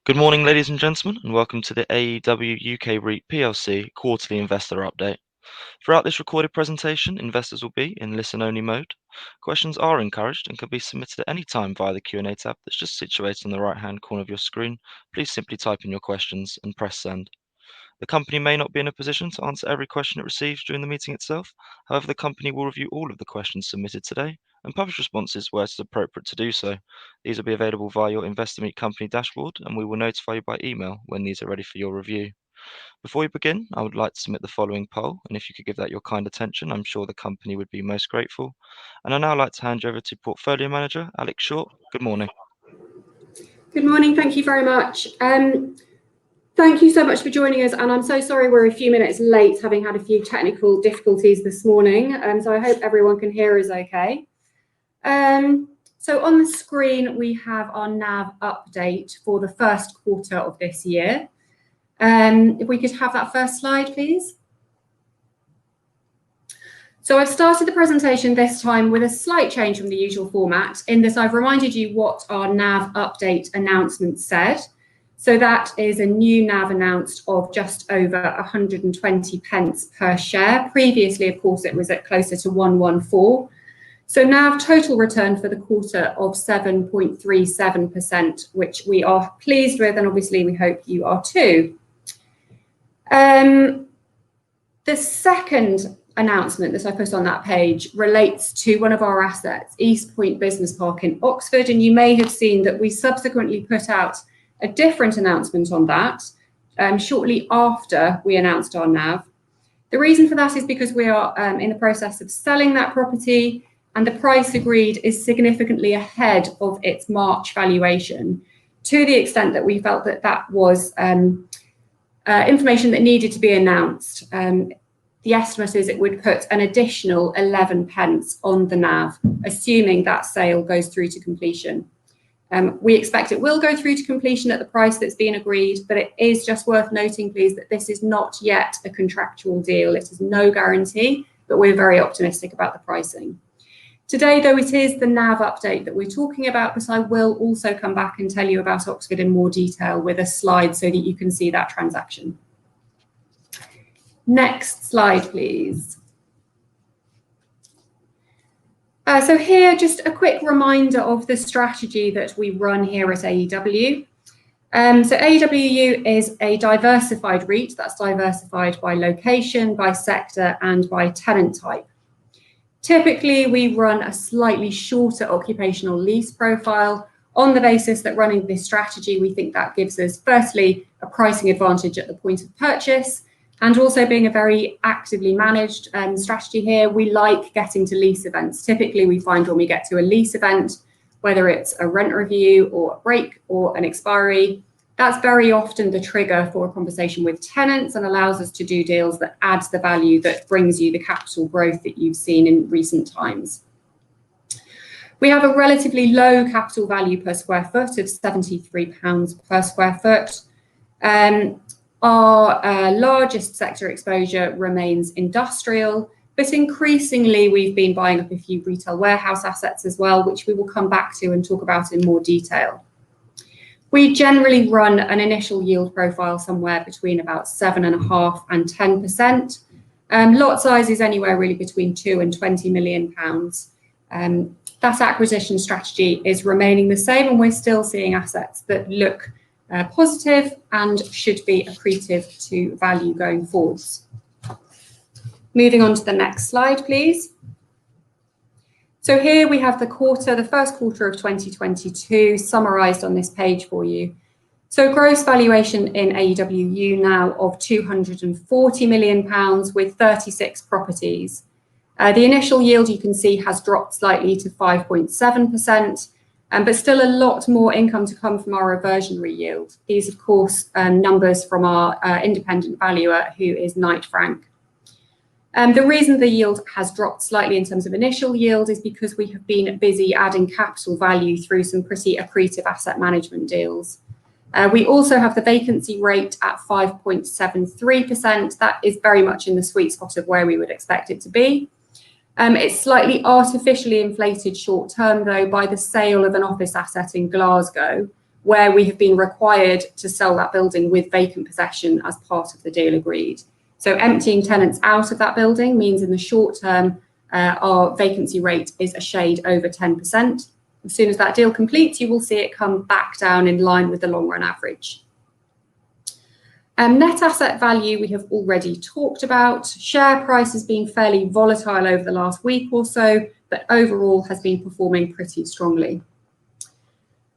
Good morning, ladies and gentlemen, and welcome to the AEW UK REIT PLC quarterly investor update. Throughout this recorded presentation, investors will be in listen-only mode. Questions are encouraged and can be submitted at any time via the Q&A tab that's just situated in the right-hand corner of your screen. Please simply type in your questions and press send. The company may not be in a position to answer every question it receives during the meeting itself. However, the company will review all of the questions submitted today and publish responses where it is appropriate to do so. These will be available via your Investor Meet company dashboard, and we will notify you by email when these are ready for your review. Before we begin, I would like to submit the following poll, and if you could give that your kind attention, I'm sure the company would be most grateful. And I'd now like to hand you over to Portfolio Manager, Alex Short. Good morning. Good morning, thank you very much. Thank you so much for joining us, and I'm so sorry we're a few minutes late, having had a few technical difficulties this morning, so I hope everyone can hear us okay. So on the screen we have our NAV update for the first quarter of this year. If we could have that first slide, please. So I've started the presentation this time with a slight change from the usual format, in that I've reminded you what our NAV update announcement said. So that is a new NAV announced of just over 120 pence per share. Previously, of course, it was at closer to 114. So NAV total return for the quarter of 7.37%, which we are pleased with, and obviously we hope you are too. The second announcement that I put on that page relates to one of our assets, East Point Business Park in Oxford, and you may have seen that we subsequently put out a different announcement on that shortly after we announced our NAV. The reason for that is because we are in the process of selling that property, and the price agreed is significantly ahead of its March valuation, to the extent that we felt that that was information that needed to be announced. The estimate is it would put an additional 11 pence on the NAV, assuming that sale goes through to completion. We expect it will go through to completion at the price that's been agreed, but it is just worth noting, please, that this is not yet a contractual deal. It is no guarantee, but we're very optimistic about the pricing. Today, though, it is the NAV update that we're talking about, but I will also come back and tell you about Oxford in more detail with a slide so that you can see that transaction. Next slide, please. So here, just a quick reminder of the strategy that we run here at AEW. So AEW is a diversified REIT that's diversified by location, by sector, and by tenant type. Typically, we run a slightly shorter occupational lease profile on the basis that running this strategy, we think that gives us, firstly, a pricing advantage at the point of purchase, and also being a very actively managed strategy here, we like getting to lease events. Typically, we find when we get to a lease event, whether it's a rent review or a break or an expiry, that's very often the trigger for a conversation with tenants and allows us to do deals that adds the value that brings you the capital growth that you've seen in recent times. We have a relatively low capital value per square foot of £73 per square foot. Our largest sector exposure remains industrial, but increasingly we've been buying up a few retail warehouse assets as well, which we will come back to and talk about in more detail. We generally run an initial yield profile somewhere between about 7.5% and 10%. Lot size is anywhere really between £2 and £20 million. That acquisition strategy is remaining the same, and we're still seeing assets that look positive and should be accretive to value going forwards. Moving on to the next slide, please. So here we have the first quarter of 2022 summarised on this page for you. So gross valuation in AEWU now of £240 million with 36 properties. The initial yield you can see has dropped slightly to 5.7%. But still a lot more income to come from our reversionary yield. These, of course, numbers from our independent valuer, who is Knight Frank. The reason the yield has dropped slightly in terms of initial yield is because we have been busy adding capital value through some pretty accretive asset management deals. We also have the vacancy rate at 5.73%. That is very much in the sweet spot of where we would expect it to be. It's slightly artificially inflated short term, though, by the sale of an office asset in Glasgow, where we have been required to sell that building with vacant possession as part of the deal agreed. So emptying tenants out of that building means in the short term, our vacancy rate is a shade over 10%. As soon as that deal completes, you will see it come back down in line with the long run average. Net asset value we have already talked about. Share price has been fairly volatile over the last week or so, but overall has been performing pretty strongly.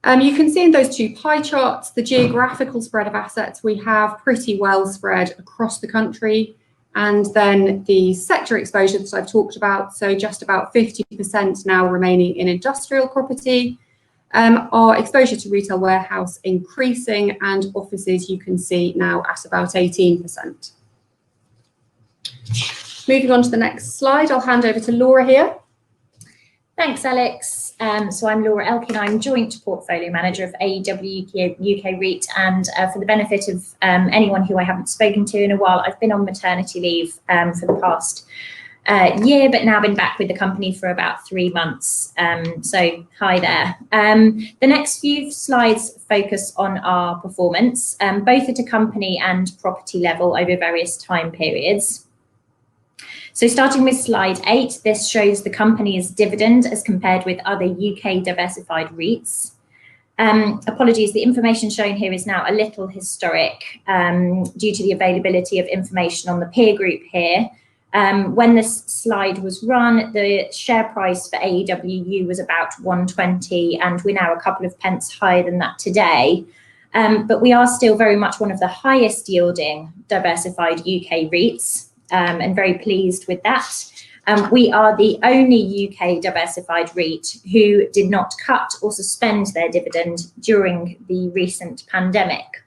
You can see in those two pie charts, the geographical spread of assets we have pretty well spread across the country. And then the sector exposure that I've talked about, so just about 50% now remaining in industrial property. Our exposure to retail warehouse increasing, and offices you can see now at about 18%. Moving on to the next slide, I'll hand over to Laura here. Thanks, Alex. So I'm Laura Elkin. I'm Joint Portfolio Manager of AEW UK REIT, and for the benefit of anyone who I haven't spoken to in a while, I've been on maternity leave for the past year, but now been back with the company for about 3 months. So hi there. The next few slides focus on our performance, both at a company and property level over various time periods. So starting with slide 8, this shows the company's dividend as compared with other UK diversified REITs. Apologies, the information shown here is now a little historic due to the availability of information on the peer group here. When this slide was run, the share price for AEW was about 120, and we're now a couple of pence higher than that today. But we are still very much one of the highest yielding diversified UK REITs. And very pleased with that. We are the only UK diversified REIT who did not cut or suspend their dividend during the recent pandemic.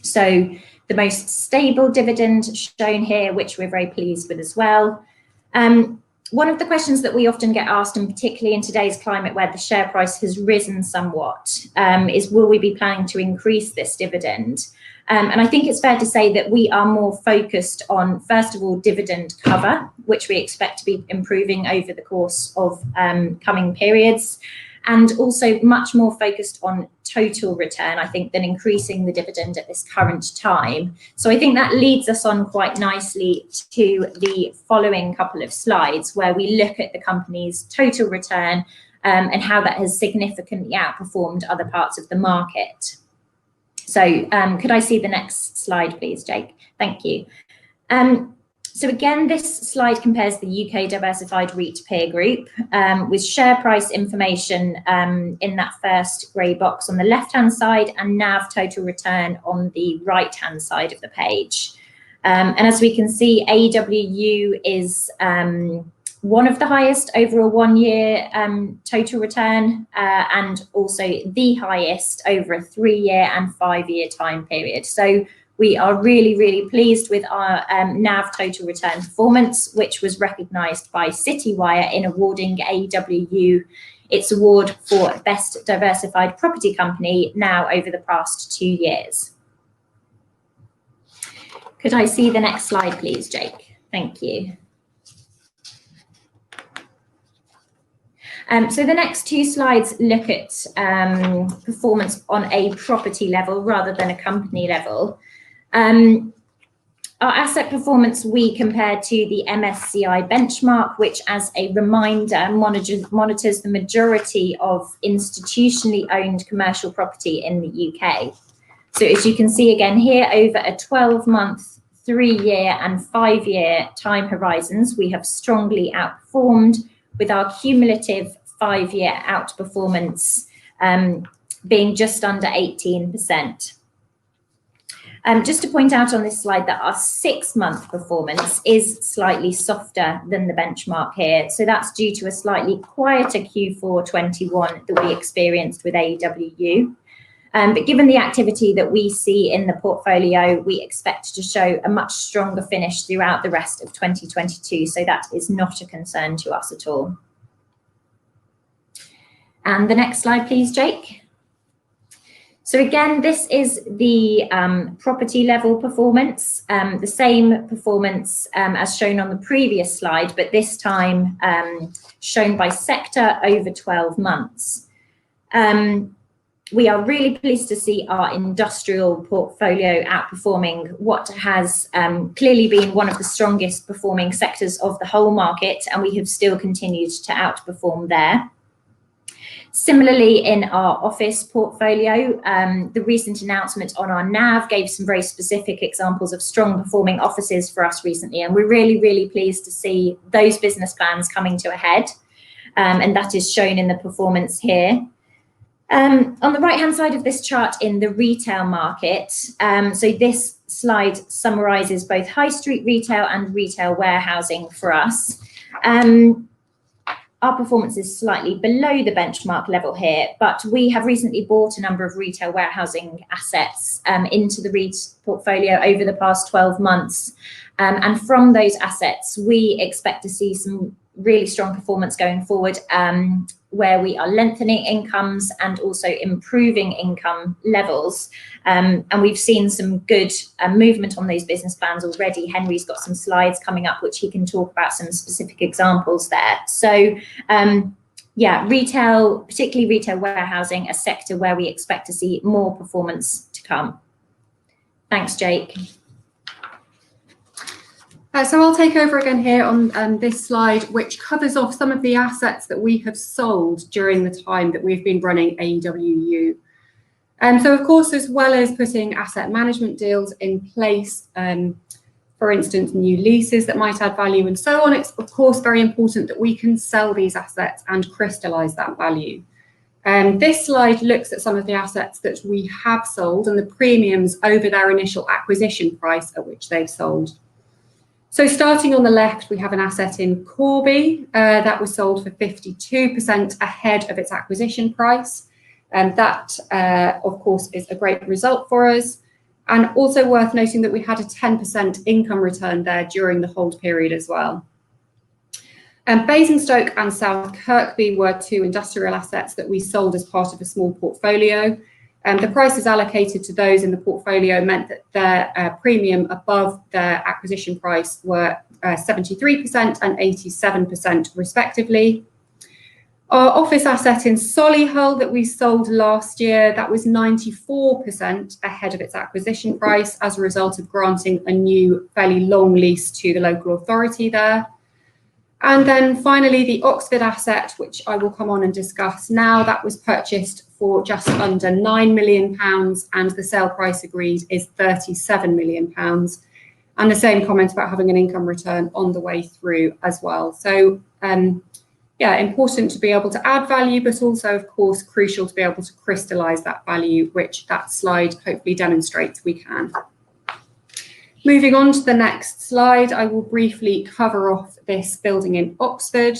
So the most stable dividend shown here, which we're very pleased with as well. One of the questions that we often get asked, and particularly in today's climate where the share price has risen somewhat, is will we be planning to increase this dividend? And I think it's fair to say that we are more focused on, first of all, dividend cover, which we expect to be improving over the course of coming periods, and also much more focused on total return, I think, than increasing the dividend at this current time. So I think that leads us on quite nicely to the following couple of slides, where we look at the company's total return and how that has significantly outperformed other parts of the market. So could I see the next slide, please, Jake? Thank you. So again, this slide compares the UK diversified REIT peer group with share price information in that first grey box on the left-hand side and NAV total return on the right-hand side of the page. And as we can see, AEW is one of the highest over a 1-year total return and also the highest over a 3-year and 5-year time period. So we are really, really pleased with our NAV total return performance, which was recognised by Citywire in awarding AEW its award for Best Diversified Property Company now over the past 2 years. Could I see the next slide, please, Jake? Thank you. So the next 2 slides look at performance on a property level rather than a company level. Our asset performance we compare to the MSCI benchmark, which, as a reminder, monitors the majority of institutionally owned commercial property in the UK. So as you can see again here, over a 12-month, 3-year and 5-year time horizons, we have strongly outperformed, with our cumulative 5-year outperformance being just under 18%. Just to point out on this slide that our 6-month performance is slightly softer than the benchmark here. So that's due to a slightly quieter Q4 21 that we experienced with AEW. But given the activity that we see in the portfolio, we expect to show a much stronger finish throughout the rest of 2022. So that is not a concern to us at all. And the next slide, please, Jake. So again, this is the property level performance, the same performance as shown on the previous slide, but this time shown by sector over 12 months. We are really pleased to see our industrial portfolio outperforming what has clearly been one of the strongest performing sectors of the whole market, and we have still continued to outperform there. Similarly, in our office portfolio, the recent announcement on our NAV gave some very specific examples of strong performing offices for us recently, and we're really, really pleased to see those business plans coming to a head, and that is shown in the performance here. On the right-hand side of this chart in the retail market, so this slide summarises both high street retail and retail warehousing for us. Our performance is slightly below the benchmark level here, but we have recently bought a number of retail warehousing assets into the REIT portfolio over the past 12 months. And from those assets, we expect to see some really strong performance going forward, where we are lengthening incomes and also improving income levels. And we've seen some good movement on those business plans already. Henry's got some slides coming up, which he can talk about some specific examples there. So yeah, retail, particularly retail warehousing, a sector where we expect to see more performance to come. Thanks, Jake. So I'll take over again here on this slide, which covers off some of the assets that we have sold during the time that we've been running AEW. So of course, as well as putting asset management deals in place, for instance, new leases that might add value and so on, it's of course very important that we can sell these assets and crystallise that value. This slide looks at some of the assets that we have sold and the premiums over their initial acquisition price at which they've sold. So starting on the left, we have an asset in Corby that was sold for 52% ahead of its acquisition price. And that, of course, is a great result for us. And also worth noting that we had a 10% income return there during the hold period as well. Basingstoke and South Kirkby were two industrial assets that we sold as part of a small portfolio. The prices allocated to those in the portfolio meant that their premium above their acquisition price were 73% and 87% respectively. Our office asset in Solihull that we sold last year, that was 94% ahead of its acquisition price as a result of granting a new fairly long lease to the local authority there. And then finally, the Oxford asset, which I will come on and discuss now, that was purchased for just under £9 million, and the sale price agreed is £37 million. And the same comment about having an income return on the way through as well. So yeah, important to be able to add value, but also, of course, crucial to be able to crystallise that value, which that slide hopefully demonstrates we can. Moving on to the next slide, I will briefly cover off this building in Oxford.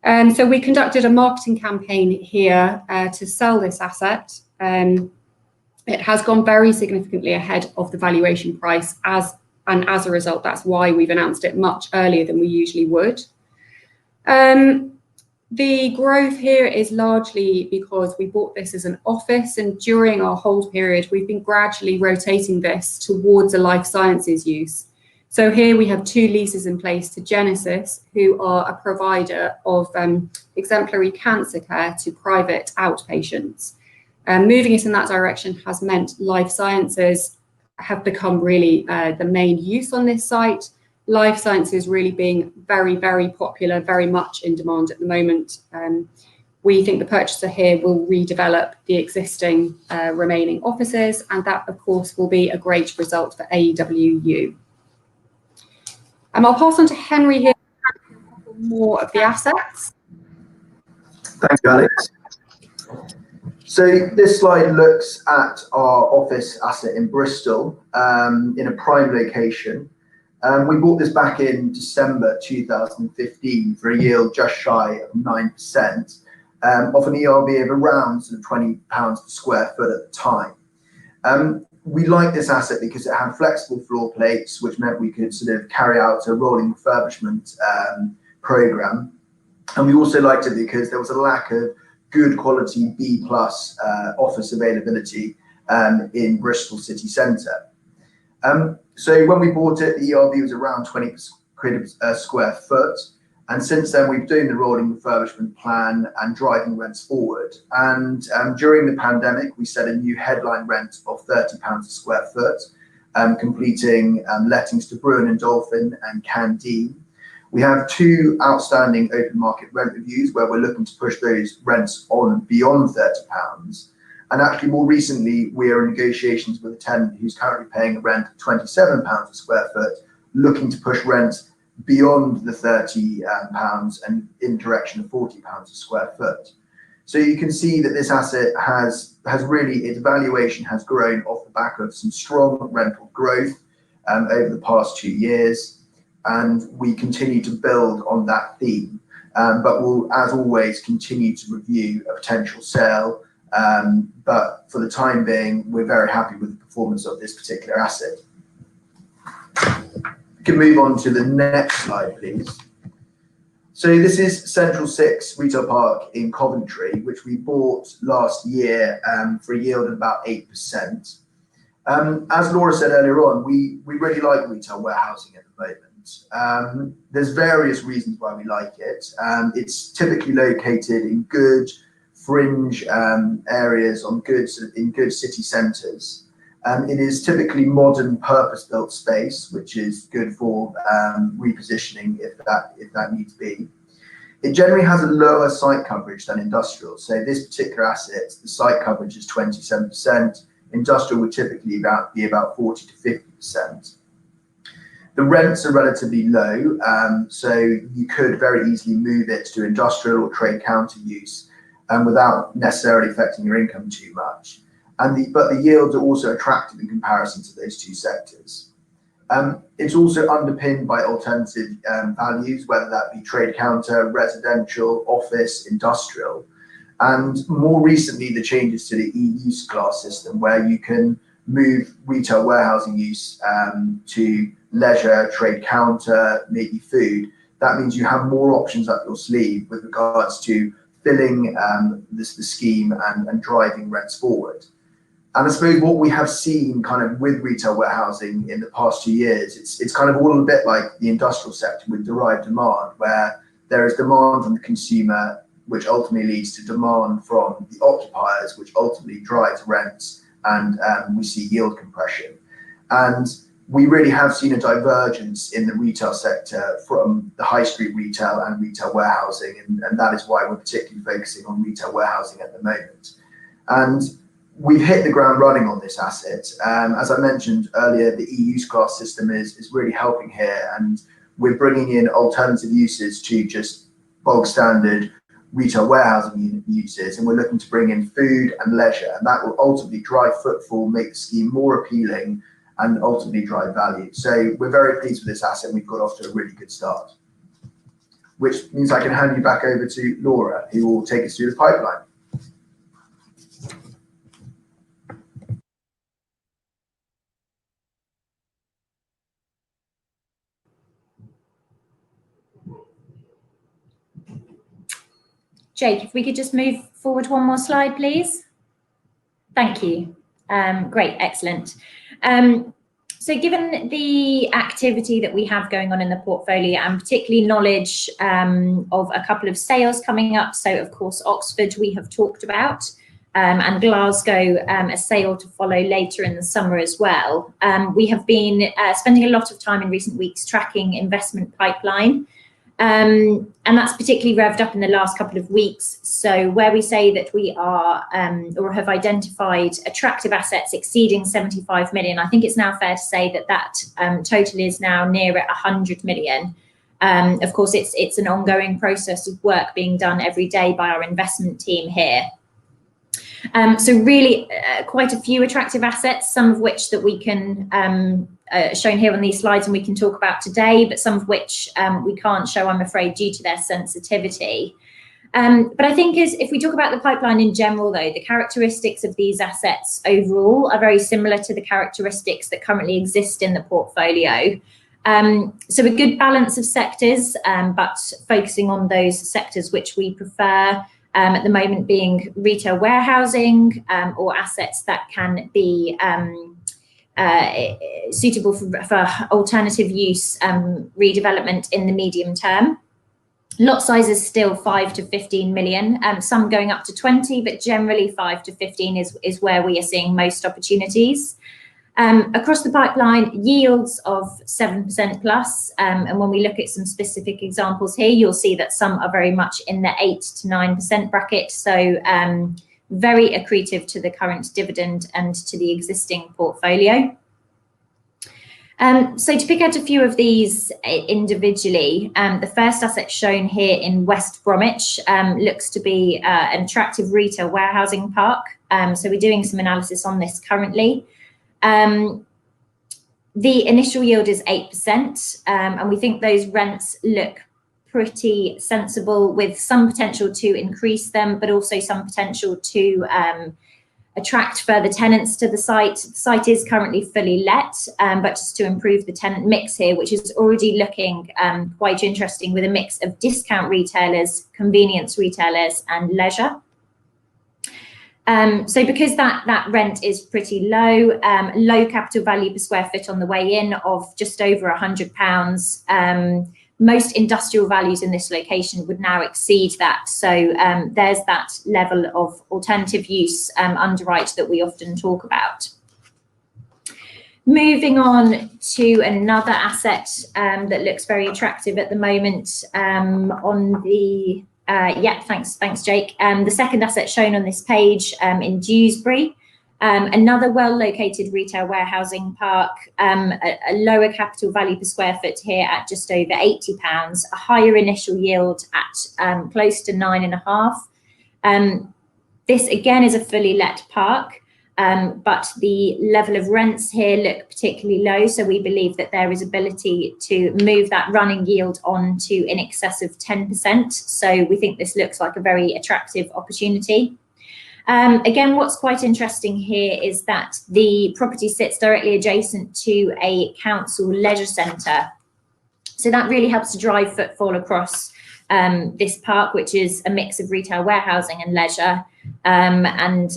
So we conducted a marketing campaign here to sell this asset. It has gone very significantly ahead of the valuation price, and as a result, that's why we've announced it much earlier than we usually would. The growth here is largely because we bought this as an office, and during our hold period, we've been gradually rotating this towards a life sciences use. So here we have two leases in place to Genesis, who are a provider of exemplary cancer care to private outpatients. Moving it in that direction has meant life sciences have become really the main use on this site. Life sciences really being very, very popular, very much in demand at the moment. We think the purchaser here will redevelop the existing remaining offices, and that, of course, will be a great result for AEW. I'll pass on to Henry here to a couple more of the assets. Thanks, Alex. So this slide looks at our office asset in Bristol in a prime location. We bought this back in December 2015 for a yield just shy of 9%, off an ERV of around sort of £20 per square foot at the time. We liked this asset because it had flexible floor plates, which meant we could sort of carry out a rolling refurbishment program. And we also liked it because there was a lack of good quality B+ office availability in Bristol city centre. So when we bought it, the ERV was around £20 a square foot. And since then, we've been doing the rolling refurbishment plan and driving rents forward. And during the pandemic, we set a new headline rent of £30 a square foot, completing lettings to Bruin and Dolphin and Candine. We have 2 outstanding open market rent reviews where we're looking to push those rents on beyond £30. And actually, more recently, we are in negotiations with a tenant who's currently paying a rent of £27 a square foot, looking to push rent beyond the £30 and in direction of £40 a square foot. So you can see that this asset has really, its valuation has grown off the back of some strong rental growth over the past 2 years, and we continue to build on that theme. But we'll, as always, continue to review a potential sale. But for the time being, we're very happy with the performance of this particular asset. We can move on to the next slide, please. So this is Central 6 Retail Park in Coventry, which we bought last year for a yield of about 8%. As Laura said earlier on, we really like retail warehousing at the moment. There's various reasons why we like it. It's typically located in good fringe areas in good city centres. It is typically modern purpose-built space, which is good for repositioning if that needs be. It generally has a lower site coverage than industrial. So this particular asset, the site coverage is 27%. Industrial would typically be about 40 to 50%. The rents are relatively low, so you could very easily move it to industrial or trade counter use without necessarily affecting your income too much. But the yields are also attractive in comparison to those 2 sectors. It's also underpinned by alternative values, whether that be trade counter, residential, office, industrial. And more recently, the changes to the E-use class system, where you can move retail warehousing use to leisure, trade counter, maybe food. That means you have more options up your sleeve with regards to filling the scheme and driving rents forward. And I suppose what we have seen kind of with retail warehousing in the past 2 years, it's kind of all a bit like the industrial sector with derived demand, where there is demand from the consumer, which ultimately leads to demand from the occupiers, which ultimately drives rents, and we see yield compression. And we really have seen a divergence in the retail sector from the high street retail and retail warehousing, and that is why we're particularly focusing on retail warehousing at the moment. And we've hit the ground running on this asset. As I mentioned earlier, the E-use class system is really helping here, and we're bringing in alternative uses to just bog standard retail warehousing uses, and we're looking to bring in food and leisure, and that will ultimately drive footfall, make the scheme more appealing, and ultimately drive value. So we're very pleased with this asset. We've got off to a really good start, which means I can hand you back over to Laura, who will take us through the pipeline. Jake, if we could just move forward one more slide, please. Thank you. Great, excellent. So given the activity that we have going on in the portfolio, and particularly knowledge of a couple of sales coming up, so of course Oxford we have talked about, and Glasgow, a sale to follow later in the summer as well. We have been spending a lot of time in recent weeks tracking investment pipeline. And that's particularly revved up in the last couple of weeks. So where we say that we are or have identified attractive assets exceeding 75 million, I think it's now fair to say that that total is now near at 100 million. Of course, it's an ongoing process of work being done every day by our investment team here. So really quite a few attractive assets, some of which that we can shown here on these slides and we can talk about today, but some of which we can't show, I'm afraid, due to their sensitivity. But I think if we talk about the pipeline in general, though, the characteristics of these assets overall are very similar to the characteristics that currently exist in the portfolio. So a good balance of sectors, but focusing on those sectors which we prefer, at the moment being retail warehousing or assets that can be suitable for alternative use redevelopment in the medium term. Lot size is still 5 to 15 million, some going up to 20, but generally 5 to 15 is where we are seeing most opportunities. Across the pipeline, yields of 7% plus, and when we look at some specific examples here, you'll see that some are very much in the 8 to 9% bracket, so very accretive to the current dividend and to the existing portfolio. So to pick out a few of these individually, the first asset shown here in West Bromwich looks to be an attractive retail warehousing park. So we're doing some analysis on this currently. The initial yield is 8%, and we think those rents look pretty sensible, with some potential to increase them, but also some potential to attract further tenants to the site. The site is currently fully let, but just to improve the tenant mix here, which is already looking quite interesting, with a mix of discount retailers, convenience retailers, and leisure. So because that rent is pretty low, low capital value per square foot on the way in of just over £100, most industrial values in this location would now exceed that. So there's that level of alternative use underwrite that we often talk about. Moving on to another asset that looks very attractive at the moment on the thanks Jake. The second asset shown on this page in Dewsbury, another well-located retail warehousing park, a lower capital value per square foot here at just over £80, a higher initial yield at close to 9.5. This again is a fully let park, but the level of rents here look particularly low, so we believe that there is ability to move that running yield on to in excess of 10%. So we think this looks like a very attractive opportunity. Again, what's quite interesting here is that the property sits directly adjacent to a council leisure centre. So that really helps to drive footfall across this park, which is a mix of retail warehousing and leisure, and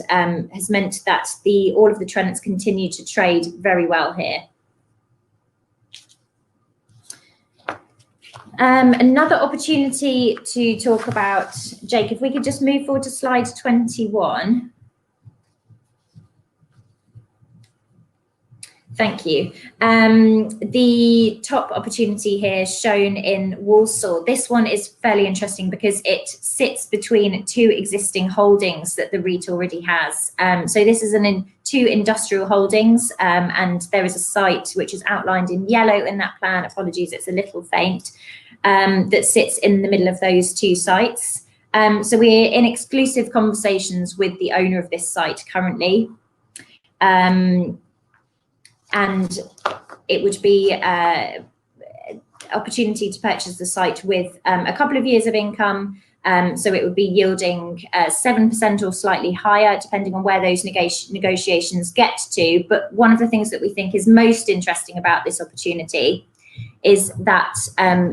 has meant that all of the tenants continue to trade very well here. Another opportunity to talk about, Jake, if we could just move forward to slide 21. Thank you. The top opportunity here shown in Walsall. This one is fairly interesting because it sits between two existing holdings that the REIT already has. So this is two industrial holdings, and there is a site which is outlined in yellow in that plan. Apologies, it's a little faint. That sits in the middle of those two sites. So we're in exclusive conversations with the owner of this site currently. And it would be an opportunity to purchase the site with a couple of years of income. So it would be yielding 7% or slightly higher, depending on where those negotiations get to. But one of the things that we think is most interesting about this opportunity is that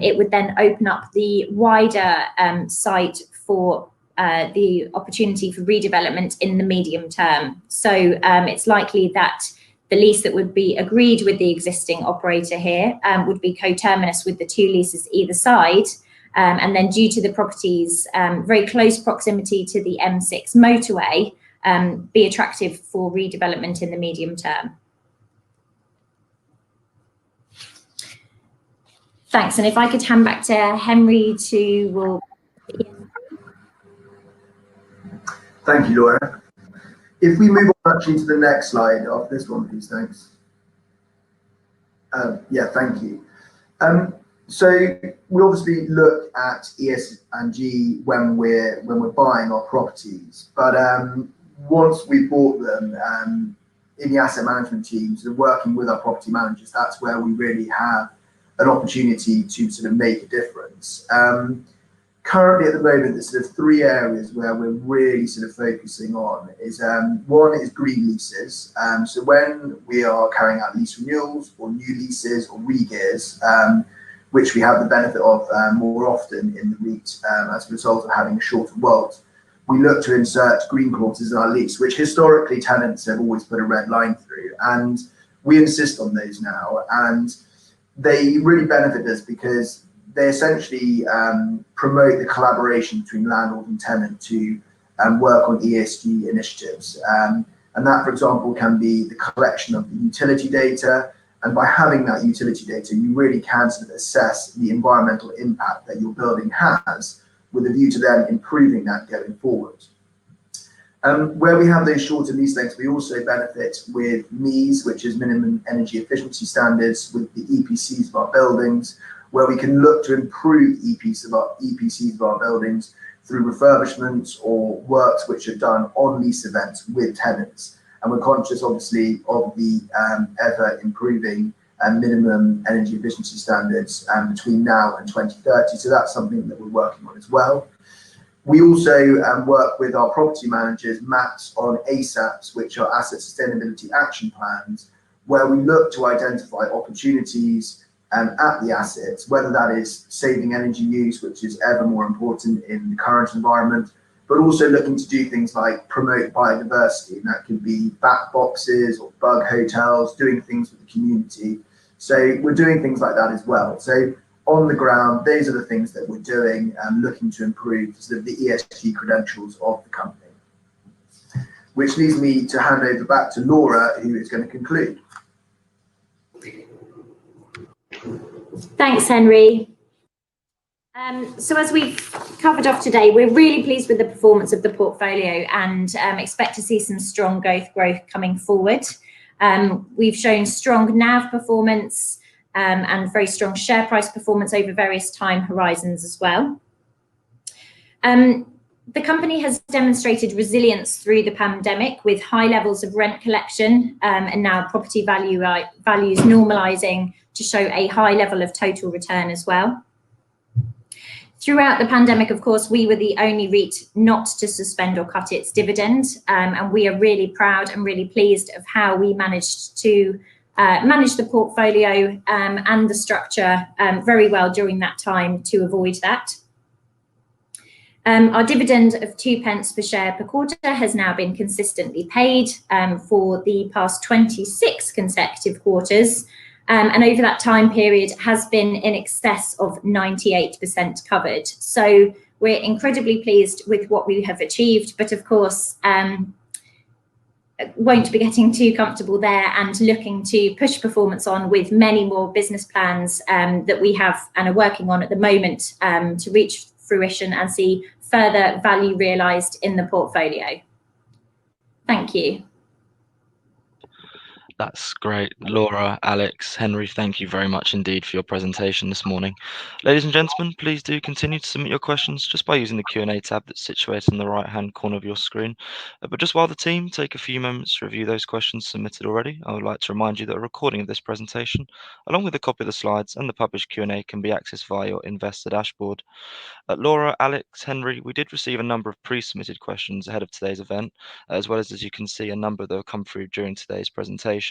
it would then open up the wider site for the opportunity for redevelopment in the medium term. So it's likely that the lease that would be agreed with the existing operator here would be coterminous with the two leases either side, and then due to the property's very close proximity to the M6 motorway, be attractive for redevelopment in the medium term. Thanks, and if I could hand back to Henry to... Thank you, Laura. If we move on actually to the next slide after this one, please, thanks. Yeah, thank you. So we obviously look at ESG when we're buying our properties, but once we bought them, in the asset management teams and working with our property managers, that's where we really have an opportunity to sort of make a difference. Currently, at the moment, there's sort of three areas where we're really sort of focusing on. One is green leases. So when we are carrying out lease renewals or new leases or re-gears, which we have the benefit of more often in the REIT as a result of having a shorter WALT, we look to insert green clauses in our lease, which historically tenants have always put a red line through, and we insist on those now. And they really benefit us because they essentially promote the collaboration between landlord and tenant to work on ESG initiatives. And that, for example, can be the collection of the utility data. And by having that utility data, you really can sort of assess the environmental impact that your building has, with a view to then improving that going forward. Where we have those shorter lease lengths, we also benefit with MEES, which is minimum energy efficiency standards, with the EPCs of our buildings, where we can look to improve EPCs of our buildings through refurbishments or works which are done on lease events with tenants. And we're conscious, obviously, of the ever improving minimum energy efficiency standards between now and 2030. So that's something that we're working on as well. We also work with our property managers, MAPs, on ASAPs, which are Asset Sustainability Action Plans, where we look to identify opportunities at the assets, whether that is saving energy use, which is ever more important in the current environment, but also looking to do things like promote biodiversity, and that could be bat boxes or bug hotels, doing things with the community. So we're doing things like that as well. So on the ground, these are the things that we're doing and looking to improve sort of the ESG credentials of the company. Which leads me to hand over back to Laura, who is going to conclude. Thanks, Henry. So as we've covered off today, we're really pleased with the performance of the portfolio and expect to see some strong growth coming forward. We've shown strong NAV performance and very strong share price performance over various time horizons as well. The company has demonstrated resilience through the pandemic with high levels of rent collection and now property values normalising to show a high level of total return as well. Throughout the pandemic, of course, we were the only REIT not to suspend or cut its dividend, and we are really proud and really pleased of how we managed to manage the portfolio and the structure very well during that time to avoid that. Our dividend of 2 pence per share per quarter has now been consistently paid for the past 26 consecutive quarters. And over that time period has been in excess of 98% covered. So we're incredibly pleased with what we have achieved, but of course, won't be getting too comfortable there and looking to push performance on with many more business plans that we have and are working on at the moment to reach fruition and see further value realised in the portfolio. Thank you. That's great. Laura, Alex, Henry, thank you very much indeed for your presentation this morning. Ladies and gentlemen, please do continue to submit your questions just by using the Q&A tab that's situated in the right-hand corner of your screen. But just while the team take a few moments to review those questions submitted already, I would like to remind you that a recording of this presentation, along with a copy of the slides and the published Q&A, can be accessed via your investor dashboard. Laura, Alex, Henry, we did receive a number of pre-submitted questions ahead of today's event, as well as you can see, a number that have come through during today's presentation.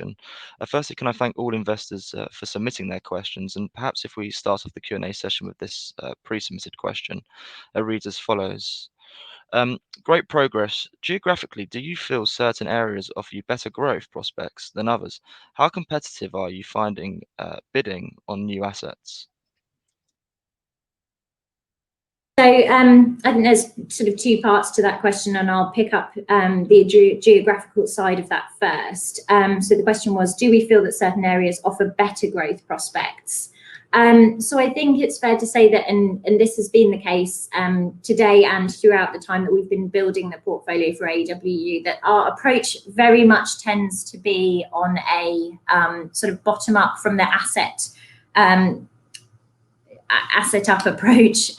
Firstly, can I thank all investors for submitting their questions, and perhaps if we start off the Q&A session with this pre-submitted question, it reads as follows. Great progress. Geographically, do you feel certain areas offer you better growth prospects than others? How competitive are you finding bidding on new assets? So I think there's sort of two parts to that question, and I'll pick up the geographical side of that first. So the question was, do we feel that certain areas offer better growth prospects? So I think it's fair to say that, and this has been the case today and throughout the time that we've been building the portfolio for AEW, that our approach very much tends to be on a sort of bottom up from the asset up approach.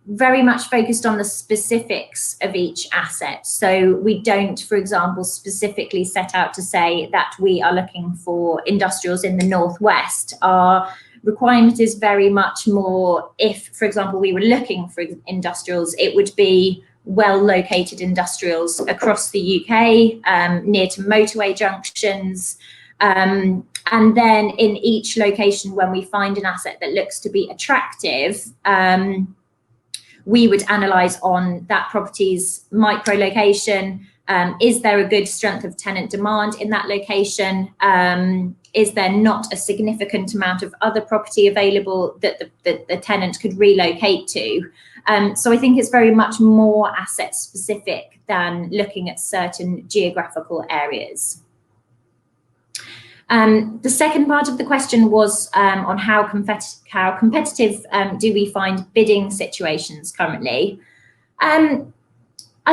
Very much focused on the specifics of each asset. So we don't, for example, specifically set out to say that we are looking for industrials in the northwest. Our requirement is very much more, if, for example, we were looking for industrials, it would be well located industrials across the UK, near to motorway junctions. And then in each location, when we find an asset that looks to be attractive, we would analyse on that property's micro location, Is there a good strength of tenant demand in that location? Is there not a significant amount of other property available that the tenant could relocate to? So I think it's very much more asset specific than looking at certain geographical areas. The second part of the question was on how competitive do we find bidding situations currently? I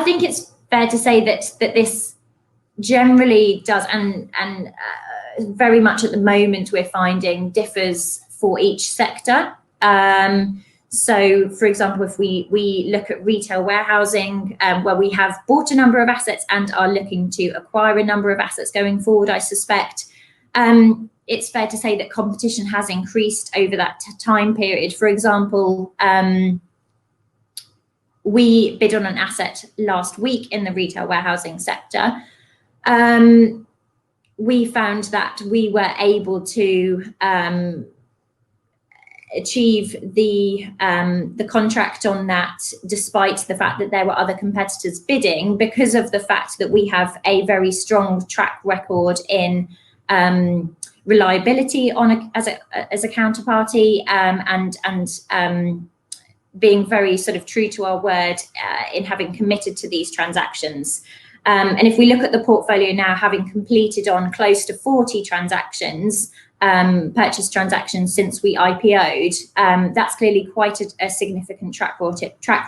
think it's fair to say that this generally does, and very much at the moment we're finding differs for each sector. So, for example, if we look at retail warehousing, where we have bought a number of assets and are looking to acquire a number of assets going forward, I suspect it's fair to say that competition has increased over that time period. For example, we bid on an asset last week in the retail warehousing sector. We found that we were able to achieve the contract on that, despite the fact that there were other competitors bidding, because of the fact that we have a very strong track record in reliability as a counterparty, and being very sort of true to our word in having committed to these transactions. And if we look at the portfolio now, having completed on close to 40 transactions, purchase transactions since we IPO'd, that's clearly quite a significant track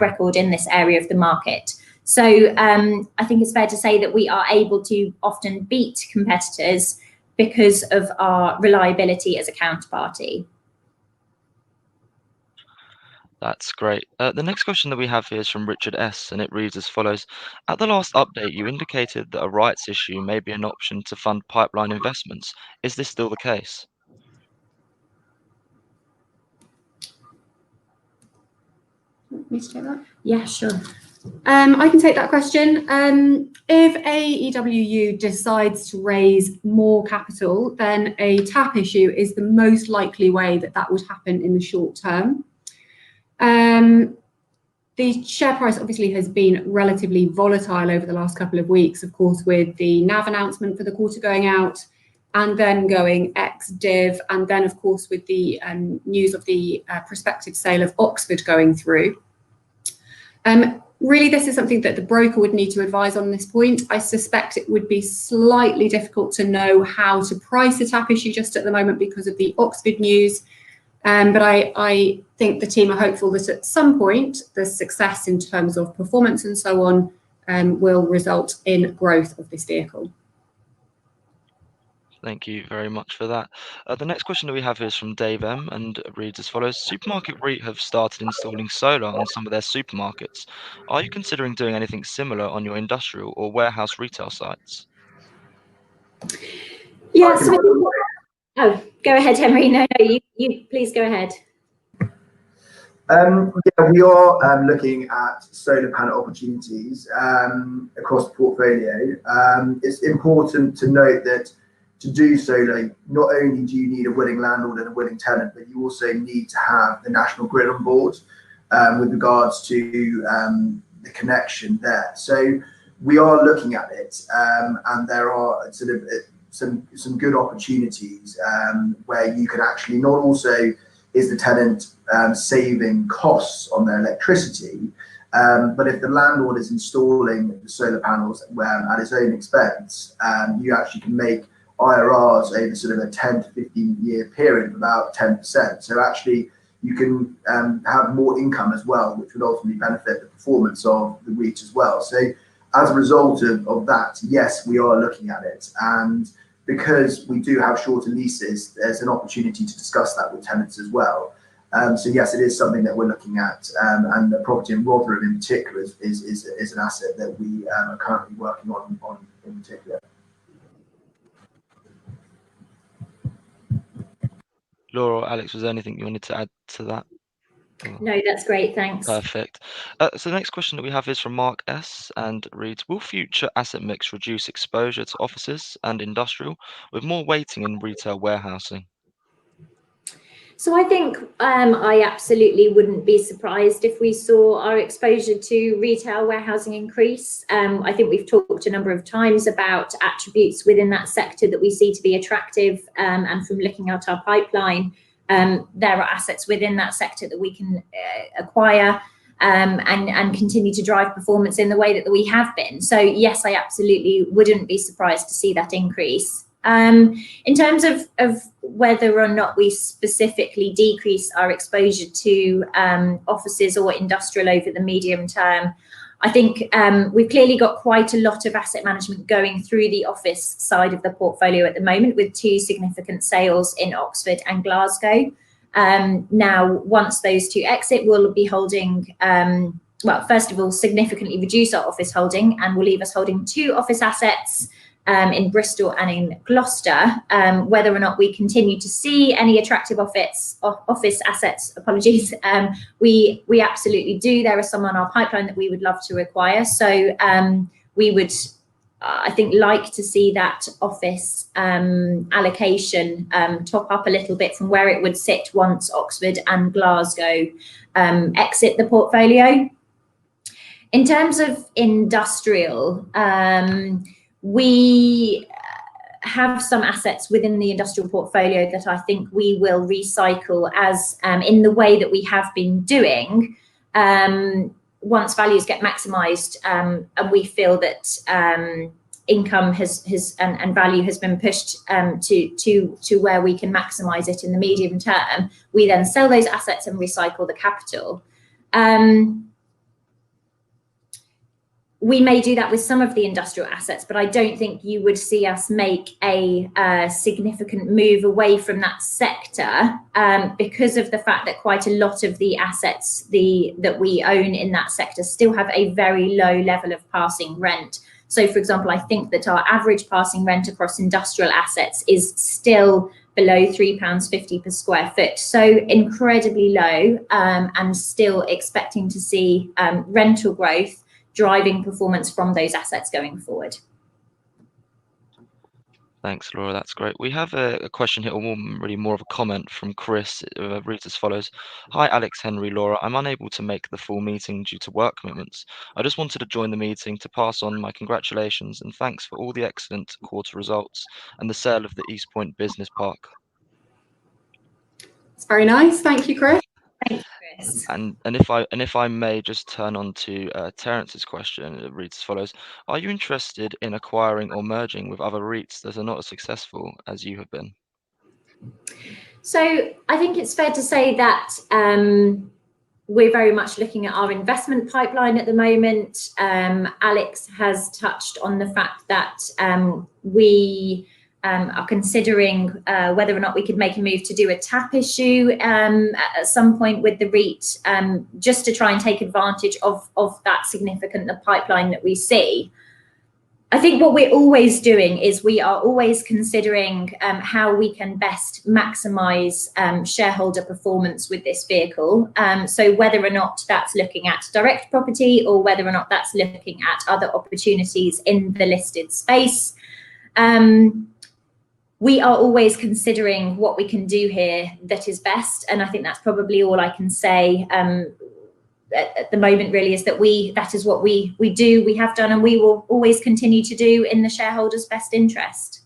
record in this area of the market. So I think it's fair to say that we are able to often beat competitors because of our reliability as a counterparty. That's great. The next question that we have here is from Richard S, and it reads as follows. At the last update, you indicated that a rights issue may be an option to fund pipeline investments. Is this still the case? Want me to take that? Yeah, sure. I can take that question. If AEW decides to raise more capital, then a tap issue is the most likely way that would happen in the short term. The share price obviously has been relatively volatile over the last couple of weeks, of course, with the NAV announcement for the quarter going out and then going ex-div, and then, of course, with the news of the prospective sale of Oxford going through. Really, this is something that the broker would need to advise on this point. I suspect it would be slightly difficult to know how to price a tap issue just at the moment because of the Oxford news. But I think the team are hopeful that at some point the success in terms of performance and so on will result in growth of this vehicle. Thank you very much for that. The next question that we have is from Dave M and reads as follows. Supermarket REIT have started installing solar on some of their supermarkets. Are you considering doing anything similar on your industrial or warehouse retail sites? Yes. Oh, go ahead, Henry. No, you please go ahead. Yeah, we are looking at solar panel opportunities across the portfolio. It's important to note that to do solar, not only do you need a willing landlord and a willing tenant, but you also need to have the national grid on board with regards to the connection there. So we are looking at it, and there are sort of some good opportunities where you can actually not also is the tenant saving costs on their electricity, but if the landlord is installing the solar panels at his own expense, you actually can make IRRs over sort of a 10 to 15 year period of about 10%. So actually you can have more income as well, which would ultimately benefit the performance of the REIT as well. So as a result of that, yes, we are looking at it. And because we do have shorter leases, there's an opportunity to discuss that with tenants as well. So yes, it is something that we're looking at, and the property in Rotherham in particular is an asset that we are currently working on in particular. Laura or Alex, was there anything you wanted to add to that? No, that's great. Thanks. Perfect. So the next question that we have is from Mark S and reads, will future asset mix reduce exposure to offices and industrial with more weighting in retail warehousing? So I think I absolutely wouldn't be surprised if we saw our exposure to retail warehousing increase. I think we've talked a number of times about attributes within that sector that we see to be attractive, and from looking at our pipeline, there are assets within that sector that we can acquire and continue to drive performance in the way that we have been. So yes, I absolutely wouldn't be surprised to see that increase. In terms of whether or not we specifically decrease our exposure to offices or industrial over the medium term, I think we've clearly got quite a lot of asset management going through the office side of the portfolio at the moment, with 2 significant sales in Oxford and Glasgow. Now, once those 2 exit, we'll be holding, well, first of all, significantly reduce our office holding, and will leave us holding 2 office assets in Bristol and in Gloucester. Whether or not we continue to see any attractive office assets, apologies, we absolutely do. There are some on our pipeline that we would love to acquire. So we would, I think, like to see that office allocation top up a little bit from where it would sit once Oxford and Glasgow exit the portfolio. In terms of industrial, we have some assets within the industrial portfolio that I think we will recycle as in the way that we have been doing once values get maximised, and we feel that income and value has been pushed to where we can maximise it in the medium term. We then sell those assets and recycle the capital. We may do that with some of the industrial assets, but I don't think you would see us make a significant move away from that sector because of the fact that quite a lot of the assets that we own in that sector still have a very low level of passing rent. So, for example, I think that our average passing rent across industrial assets is still below £3.50 per square foot. So incredibly low, and still expecting to see rental growth driving performance from those assets going forward. Thanks, Laura. That's great. We have a question here, or really more of a comment from Chris. It reads as follows. Hi, Alex, Henry, Laura. I'm unable to make the full meeting due to work commitments. I just wanted to join the meeting to pass on my congratulations and thanks for all the excellent quarter results and the sale of the East Point Business Park. It's very nice. Thank you, Chris. Thanks, Chris. And if I may just turn on to Terence's question, it reads as follows: are you interested in acquiring or merging with other REITs that are not as successful as you have been? So I think it's fair to say that we're very much looking at our investment pipeline at the moment. Alex has touched on the fact that we are considering whether or not we could make a move to do a tap issue at some point with the REIT, just to try and take advantage of that significant pipeline that we see. I think what we're always doing is we are always considering how we can best maximise shareholder performance with this vehicle. So whether or not that's looking at direct property or whether or not that's looking at other opportunities in the listed space, we are always considering what we can do here that is best. And I think that's probably all I can say at the moment, really, is that that is what we do, we have done, and we will always continue to do in the shareholders' best interest.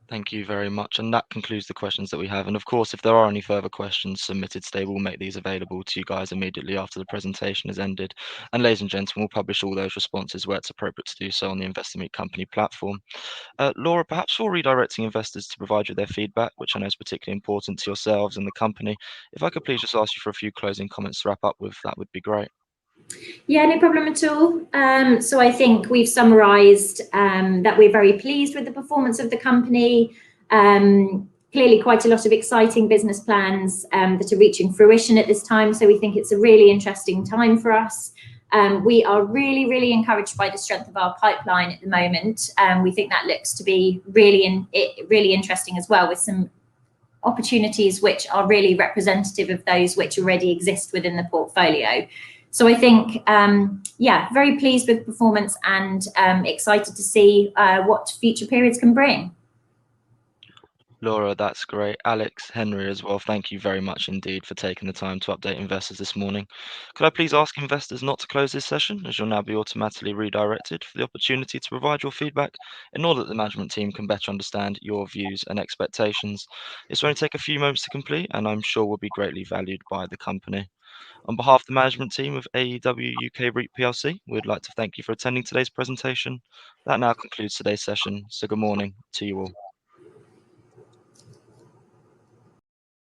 Thank you very much. And that concludes the questions that we have. And of course, if there are any further questions submitted today, we'll make these available to you guys immediately after the presentation has ended. And ladies and gentlemen, we'll publish all those responses where it's appropriate to do so on the Investor Meet Company platform. Laura, perhaps for redirecting investors to provide you their feedback, which I know is particularly important to yourselves and the company, if I could please just ask you for a few closing comments to wrap up with, that would be great. Yeah, no problem at all. So I think we've summarised that we're very pleased with the performance of the company. Clearly quite a lot of exciting business plans that are reaching fruition at this time. So we think it's a really interesting time for us. We are really, really encouraged by the strength of our pipeline at the moment. We think that looks to be really interesting as well, with some opportunities which are really representative of those which already exist within the portfolio. So I think, yeah, very pleased with performance and excited to see what future periods can bring. Laura, that's great. Alex, Henry as well, thank you very much indeed for taking the time to update investors this morning. Could I please ask investors not to close this session, as you'll now be automatically redirected for the opportunity to provide your feedback in order that the management team can better understand your views and expectations. This will only take a few moments to complete, and I'm sure will be greatly valued by the company. On behalf of the management team of AEW UK REIT PLC, we'd like to thank you for attending today's presentation. That now concludes today's session, so good morning to you all.